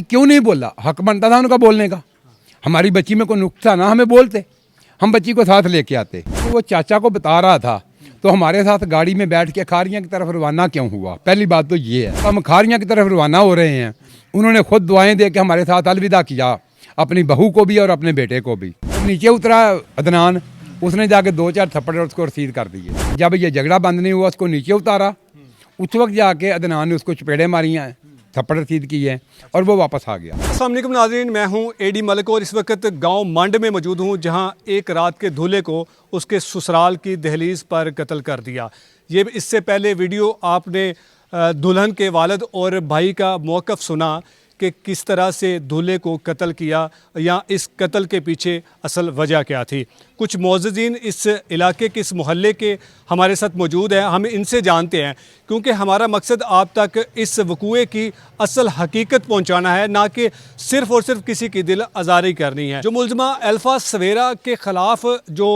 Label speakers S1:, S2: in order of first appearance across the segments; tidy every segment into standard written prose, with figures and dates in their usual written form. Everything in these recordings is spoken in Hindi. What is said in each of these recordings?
S1: क्यों नहीं बोला? हक बनता था उनका बोलने का। हमारी बच्ची में कोई नुक्स था ना, हमें बोलते, हम बच्ची को साथ लेके आते। तो वो चाचा को बता रहा था तो हमारे साथ गाड़ी में बैठ के खारियाँ की तरफ रवाना क्यों हुआ? पहली बात तो ये है। हम खारियाँ की तरफ रवाना हो रहे हैं, उन्होंने खुद दुआएं दे के हमारे साथ अलविदा किया, अपनी बहू को भी और अपने बेटे को भी। नीचे उतरा अदनान, उसने जाके 2-4 थप्पड़ और रसीद कर दिए। जब ये झगड़ा बंद नहीं हुआ, उसको नीचे उतारा, उस वक्त जाके अदनान ने उसको चपेड़े मारी हैं, थप्पड़ रसीद की है और वो वापस आ गया।
S2: अस्सलाम वालेकुम नाज़रीन, मैं हूं एडी मलिक और इस वक्त गांव मंड में मौजूद हूं, जहां एक रात के दूल्हे को उसके ससुराल की दहलीज पर कत्ल कर दिया। ये इससे पहले वीडियो आपने दुल्हन के वालिद और भाई का मौक़िफ़ सुना कि किस तरह से दूल्हे को कत्ल किया या इस कत्ल के पीछे असल वजह क्या थी। कुछ मोअज़्ज़िज़ीन इस इलाके के, इस मोहल्ले के हमारे साथ मौजूद हैं। हम इनसे जानते हैं, क्योंकि हमारा मकसद आप तक इस वक़ूए की असल हकीकत पहुंचाना है, ना कि सिर्फ़ और सिर्फ किसी की दिल आज़ारी करनी है। जो मुलज़मा अल्फ़ा सवेरा के ख़िलाफ़ जो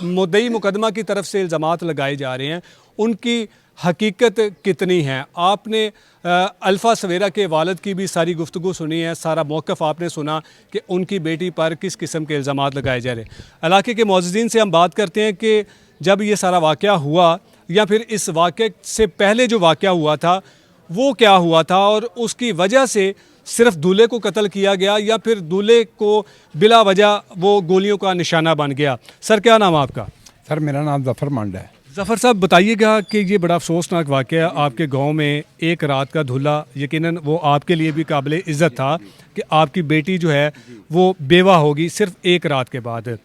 S2: मुद्दई मुकदमा की तरफ से इल्ज़ामात लगाए जा रहे हैं, उनकी हकीकत कितनी है? आपने अल्फ़ा सवेरा के वालिद की भी सारी गुफ्तगू सुनी है, सारा मौक़िफ़ आपने सुना कि उनकी बेटी पर किस किस्म के इल्ज़ामात लगाए जा रहे हैं। इलाके के मोअज़्ज़िज़ीन से हम बात करते हैं कि जब ये सारा वाक़या हुआ या फिर इस वाक़े से पहले जो वाक़या हुआ था वो क्या हुआ था, और उसकी वजह से सिर्फ दूल्हे को कत्ल किया गया या फिर दूल्हे को बिला वजह वो गोलियों का निशाना बन गया। सर, क्या नाम आपका?
S1: सर, मेरा नाम ज़फ़र मंड है।
S2: ज़फ़र साहब, बताइएगा कि ये बड़ा अफसोसनाक वाक़या आपके गांव में, एक रात का दूल्हा, यकीनन वो आपके लिए भी काबिल इज़्ज़त था कि आपकी बेटी जो है वो बेवा होगी सिर्फ एक रात के बाद।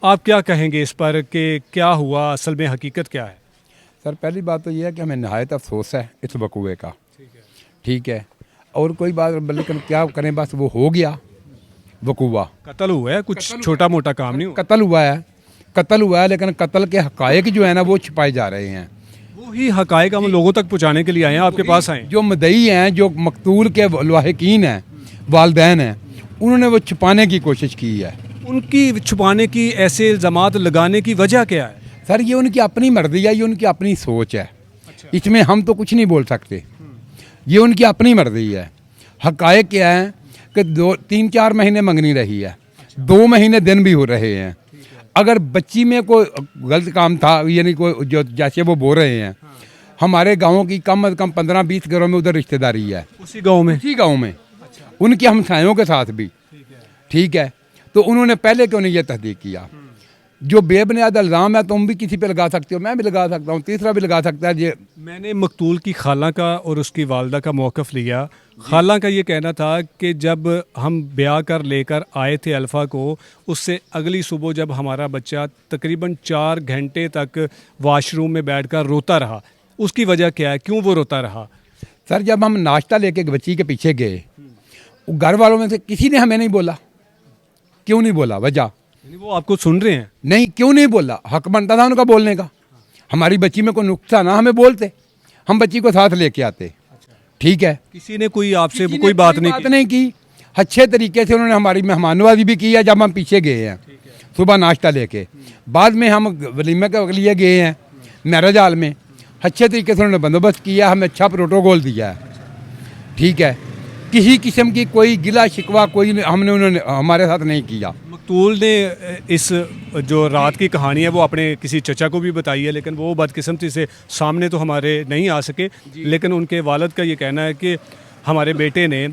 S2: आप क्या कहेंगे इस पर कि क्या हुआ, असल में हकीकत क्या है?
S1: सर, पहली बात तो यह है कि हमें नहायत अफसोस है इस वक़ूए का, ठीक है, और कोई बात, लेकिन क्या करें, बस वो हो गया वक़ूआ।
S2: कत्ल हुआ है, कुछ छोटा मोटा काम नहीं हुआ।
S1: कत्ल हुआ है, लेकिन कत्ल के हक़ाइक़ जो है ना वो छिपाए जा रहे हैं।
S2: वही हक़ाइक़ हम लोगों तक पहुँचाने के लिए आए हैं, आपके पास आए।
S1: जो मुद्दई हैं, जो मकतूल के लाहिकीन हैं, वालिदैन हैं, उन्होंने वो छुपाने की कोशिश की है।
S2: उनकी छुपाने की, ऐसे इल्ज़ामात लगाने की वजह क्या है?
S1: सर, ये उनकी अपनी मर्ज़ी है, ये उनकी अपनी सोच है। इसमें हम तो कुछ नहीं बोल सकते, ये उनकी अपनी मर्ज़ी है। हक़ाइक़ क्या है कि 2-3-4 महीने मंगनी रही है, 2 महीने दिन भी हो रहे हैं। अगर बच्ची में कोई गलत काम था, यानी कोई जो जैसे वो बोल रहे हैं, हमारे गाँव की कम अज़ कम 15-20 घरों में उधर रिश्तेदारी है,
S2: उसी गाँव में
S1: उनके हमसायों के साथ भी, ठीक है। तो उन्होंने पहले क्यों नहीं ये तहकीक किया? जो बेबुनियाद इल्ज़ाम है, तुम भी किसी पे लगा सकते हो, मैं भी लगा सकता हूँ, तीसरा भी लगा सकता है। ये
S2: मैंने मकतूल की खाला का और उसकी वालदा का मौक़िफ़ लिया। खाला का ये कहना था कि जब हम ब्याह कर लेकर आए थे अल्फ़ा को, उससे अगली सुबह जब हमारा बच्चा तकरीबन 4 घंटे तक वाशरूम में बैठकर रोता रहा, उसकी वजह क्या है, क्यों वो रोता रहा?
S1: सर, जब हम नाश्ता लेके बच्ची के पीछे गए, घर वालों में से किसी ने हमें नहीं बोला। क्यों नहीं बोला? वजह
S2: वो आपको सुन रहे हैं?
S1: नहीं, क्यों नहीं बोला? हक बनता था उनका बोलने का। हमारी बच्ची में कोई नुक्स था ना, हमें बोलते, हम बच्ची को साथ लेके आते, ठीक है।
S2: किसी ने कोई आपसे कोई बात
S1: नहीं की। अच्छे तरीके से उन्होंने हमारी मेहमाननवाजी भी की है जब हम पीछे गए हैं, सुबह नाश्ता लेके। बाद में हम वलीमे के लिए गए हैं मैरिज हॉल में, अच्छे तरीके से उन्होंने बंदोबस्त किया, हमें अच्छा प्रोटोकॉल दिया है, ठीक है। किसी किस्म की कोई गिला शिकवा उन्होंने हमारे साथ नहीं किया।
S2: मकतूल ने इस जो रात की कहानी है वो अपने किसी चचा को भी बताई है, लेकिन वो बदकिस्मती से सामने तो हमारे नहीं आ सके। लेकिन उनके वालिद का ये कहना है कि हमारे बेटे ने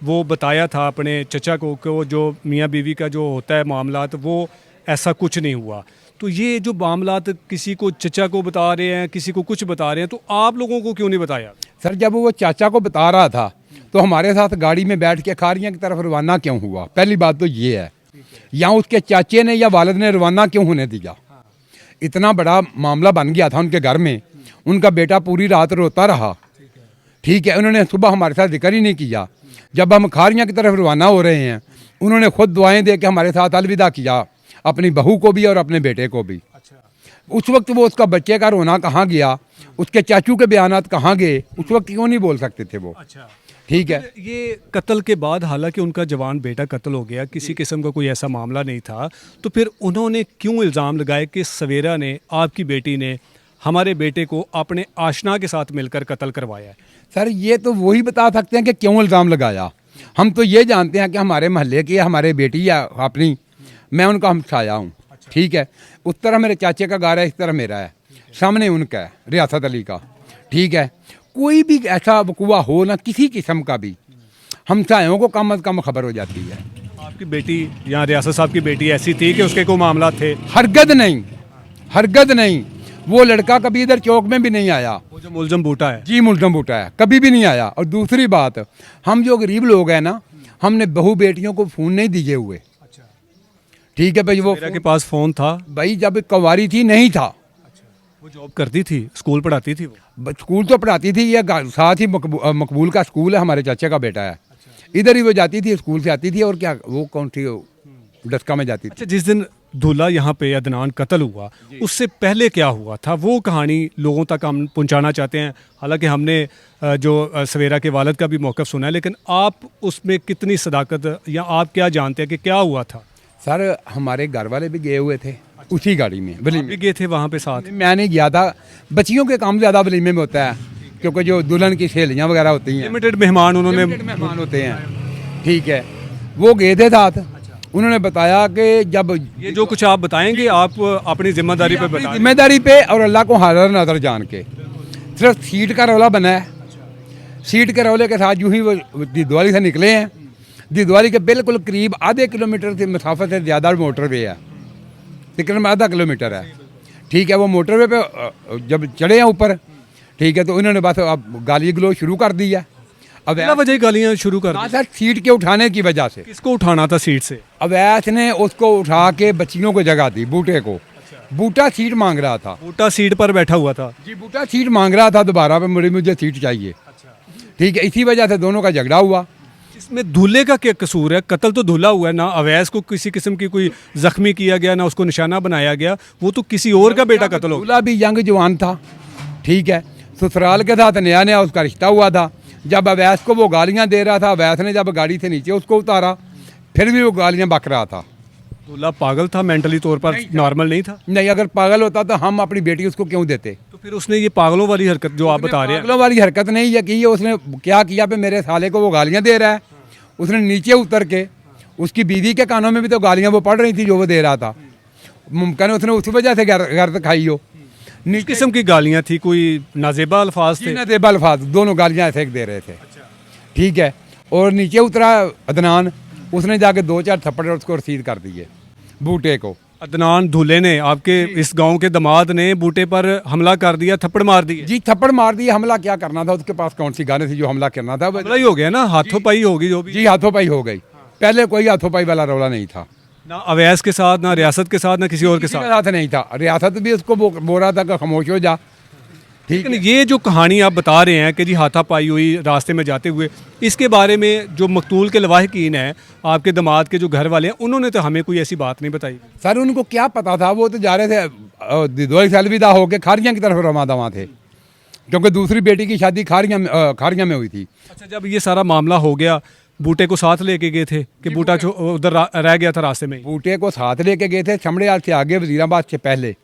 S2: वो बताया था अपने चचा को कि वो जो मियाँ बीवी का जो होता है मामलात, वो ऐसा कुछ नहीं हुआ। तो ये जो मामलात किसी को चचा को बता रहे हैं, किसी को कुछ बता रहे हैं, तो आप लोगों को क्यों नहीं बताया?
S1: सर, जब वो चाचा को बता रहा था तो हमारे साथ गाड़ी में बैठ के खारियाँ की तरफ रवाना क्यों हुआ? पहली बात तो ये है। या उसके चाचे ने या वालिद ने रवाना क्यों होने दिया? इतना बड़ा मामला बन गया था उनके घर में, उनका बेटा पूरी रात रोता रहा, ठीक है। उन्होंने सुबह हमारे साथ जिक्र ही नहीं किया। जब हम खारियाँ की तरफ रवाना हो रहे हैं, उन्होंने खुद दुआएं दे के हमारे साथ अलविदा किया, अपनी बहू को भी और अपने बेटे को भी। उस वक्त वो उसका बच्चे का रोना कहाँ गया, उसके चाचू के बयानात कहाँ गए, उस वक्त क्यों नहीं बोल सकते थे वो? ठीक है।
S2: ये कत्ल के बाद, हालांकि उनका जवान बेटा कत्ल हो गया, किसी किस्म का कोई ऐसा मामला नहीं था, तो फिर उन्होंने क्यों इल्ज़ाम लगाए कि सवेरा ने, आपकी बेटी ने, हमारे बेटे को अपने आशना के साथ मिलकर कत्ल करवाया है?
S1: सर, ये तो वही बता सकते हैं कि क्यों इल्ज़ाम लगाया। हम तो ये जानते हैं कि हमारे महल्ले की हमारे बेटी या अपनी, मैं उनका हमसाया हूँ, ठीक है। उस तरह मेरे चाचे का घर है, इस तरह मेरा है, सामने उनका है रियासत अली का, ठीक है। कोई भी ऐसा वकूआ हो ना किसी किस्म का भी, हमसायों को कम अज़ कम खबर हो जाती है।
S2: आपकी बेटी या रियासत साहब की बेटी ऐसी थी कि उसके कोई मामला थे?
S1: हरगद नहीं, हरगद नहीं। वो लड़का कभी इधर चौक में भी नहीं आया।
S2: वो जो मुलजम बूटा है?
S1: जी, मुल्ज़म बूटा है, कभी भी नहीं आया। और दूसरी बात, हम जो गरीब लोग हैं ना, हमने बहू बेटियों को फ़ोन नहीं दिए हुए, ठीक है भाई। वो
S2: मेरा के पास फ़ोन था
S1: भाई जब कवारी थी नहीं था।
S2: वो जॉब करती थी, स्कूल पढ़ाती थी वो?
S1: स्कूल तो पढ़ाती थी, ये साथ ही मकबूल का स्कूल है, हमारे चाचे का बेटा है, इधर ही वो जाती थी, स्कूल से आती थी। और क्या वो कौन थी, डस्का में जाती थी।
S2: अच्छा, जिस दिन दूल्हा यहाँ पे अदनान कत्ल हुआ, उससे पहले क्या हुआ था, वो कहानी लोगों तक हम पहुँचाना चाहते हैं। हालांकि हमने जो सवेरा के वालिद का भी मौक़िफ़ सुना है, लेकिन आप उसमें कितनी सदाकत या आप क्या जानते हैं कि क्या हुआ था?
S1: सर हमारे घर वाले भी गए हुए थे उसी गाड़ी में,
S2: आप
S1: वलीमे
S2: भी गए थे वहाँ पे साथ?
S1: मैं नहीं गया था, बच्चियों के काम ज़्यादा वलीमे में होता है, क्योंकि जो दुल्हन की सहेलियाँ वगैरह होती हैं,
S2: लिमिटेड मेहमान उन्होंने
S1: लिमिटेड मेहमान होते हैं, ठीक है। वो गए थे साथ। उन्होंने बताया कि जब
S2: ये जो कुछ आप बताएंगे आप अपनी जिम्मेदारी पे बताएं।
S1: जिम्मेदारी पे और अल्लाह को हाज़िर नज़र जान के, सिर्फ सीट का रौला बना है। सीट के रौले के साथ यूं ही वो दिदवाली से निकले हैं। दिदवाली के बिल्कुल करीब आधे किलोमीटर की मसाफत से ज़्यादा मोटरवे है, तकरीबन आधा किलोमीटर है, ठीक है। वो मोटरवे पे जब चढ़े हैं ऊपर, ठीक है, तो उन्होंने बस अब गाली गलोच शुरू कर दी है। अब
S2: बिला वजह गालियाँ शुरू कर दी?
S1: सर सीट के उठाने की वजह से।
S2: किसको उठाना था सीट से?
S1: अवैस ने उसको उठा के बच्चियों को जगह दी, बूटे को। बूटा सीट मांग रहा था।
S2: बूटा सीट पर बैठा हुआ था?
S1: जी, बूटा सीट मांग रहा था दोबारा पे, मुझे सीट चाहिए, ठीक है। इसी वजह से दोनों का झगड़ा हुआ।
S2: इसमें दूल्हे का क्या कसूर है? कत्ल तो दूल्हा हुआ है ना, अवैस को किसी किस्म की कोई जख्मी किया गया ना, उसको निशाना बनाया गया, वो तो किसी और का बेटा कत्ल हो गया।
S1: दूल्हा भी यंग जवान था, ठीक है। ससुराल के साथ नया नया उसका रिश्ता हुआ था। जब अवैस को वो गालियां दे रहा था, अवैस ने जब गाड़ी से नीचे उसको उतारा, फिर भी वो गालियां बक रहा था।
S2: दूल्हा पागल था, मेंटली तौर पर नॉर्मल नहीं था?
S1: नहीं, अगर पागल होता तो हम अपनी बेटी उसको क्यों देते।
S2: तो फिर उसने ये पागलों वाली हरकत जो आप बता रहे हैं?
S1: पागलों वाली हरकत नहीं है की है। उसने क्या किया पे मेरे साले को वो गालियां दे रहा है, उसने नीचे उतर के उसकी बीवी के कानों में भी तो गालियां वो पड़ रही थी जो वो दे रहा था। मुमकिन उसने उसी वजह से गर्द खाई हो।
S2: किस किस्म की गालियाँ थी? कोई नाजेबा अल्फाज थे?
S1: नाजेबा अल्फाज, दोनों गालियां ऐसे दे रहे थे, ठीक है। और नीचे उतरा अदनान, उसने जाके 2-4 थप्पड़ उसको रसीद कर दिए बूटे को।
S2: अदनान दूल्हे ने, आपके इस गांव के दामाद ने बूटे पर हमला कर दिया, थप्पड़ मार दिए?
S1: जी, थप्पड़ मार दिए। हमला क्या करना था, उसके पास कौन सी गाने थी जो हमला करना था।
S2: हमला ही हो गया ना, हाथों पाई होगी जो भी।
S1: जी, हाथों पाई हो गई। पहले कोई हाथों पाई वाला रौला नहीं था,
S2: ना अवैस के साथ, ना रियासत के साथ, ना किसी और के
S1: किसी
S2: साथ।
S1: नहीं था। रियासत भी उसको बोल रहा था कि खामोश हो जा, ठीक
S2: लेकिन ये जो कहानी आप बता रहे हैं कि जी हाथापाई हुई रास्ते में जाते हुए, इसके बारे में जो मकतूल के लवाहिकीन हैं, आपके दामाद के जो घर वाले हैं, उन्होंने तो हमें कोई ऐसी बात नहीं बताई।
S1: सर उनको क्या पता था, वो तो जा रहे थे दिदवाली से अलविदा होके खारियाँ की तरफ रवा दवा थे, क्योंकि दूसरी बेटी की शादी खारियाँ में हुई थी।
S2: अच्छा, जब ये सारा मामला हो गया, बूटे को साथ लेके गए थे कि बूटा उधर रह गया था रास्ते में?
S1: बूटे को साथ लेके गए थे, चमड़ेयाल से आगे, वजीराबाद से पहले।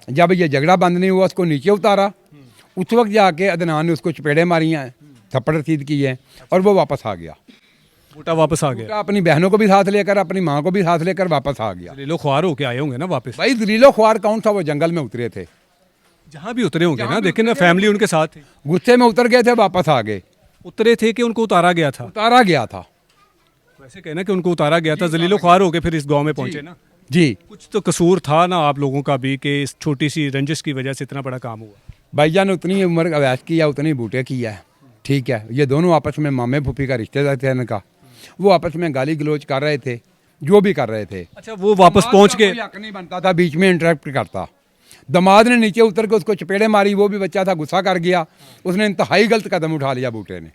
S1: जब ये झगड़ा बंद नहीं हुआ, उसको नीचे उतारा। उस वक्त जाके अदनान ने उसको चपेड़े मारी हैं, थप्पड़ रसीद की है, और वो वापस आ गया।
S2: बूटा वापस आ गया?
S1: बूटा अपनी बहनों को भी साथ लेकर, अपनी माँ को भी साथ लेकर वापस आ गया।
S2: लीलो ख्वार होके आए होंगे ना वापस?
S1: भाई जलीलो ख्वार कौन सा, वो जंगल में उतरे थे।
S2: जहाँ भी उतरे होंगे ना, देखे ना, फैमिली उनके साथ थी।
S1: गुस्से में उतर गए थे, वापस आ गए।
S2: उतरे थे कि उनको उतारा गया था?
S1: उतारा गया था।
S2: वैसे कहना कि उनको उतारा गया था, जलीलो ख्वार होके फिर इस गांव में पहुंचे ना।
S1: जी,
S2: कुछ तो कसूर था ना आप लोगों का भी कि इस छोटी सी रंजिश की वजह से इतना बड़ा काम हुआ।
S1: भाईजान उतनी उम्र अवैस की है, उतनी बूटे की है, ठीक है। ये दोनों आपस में मामे फूफी का रिश्तेदार थे इनका। वो आपस में गाली गलोच कर रहे थे, जो भी कर रहे थे।
S2: अच्छा, वो वापस पहुंच के?
S1: कोई हक नहीं बनता था बीच में इंटरेक्ट करता। दामाद ने नीचे उतर के उसको चपेड़े मारी, वो भी बच्चा था, गुस्सा कर गया। उसने इंतहाई गलत कदम उठा लिया बूटे ने।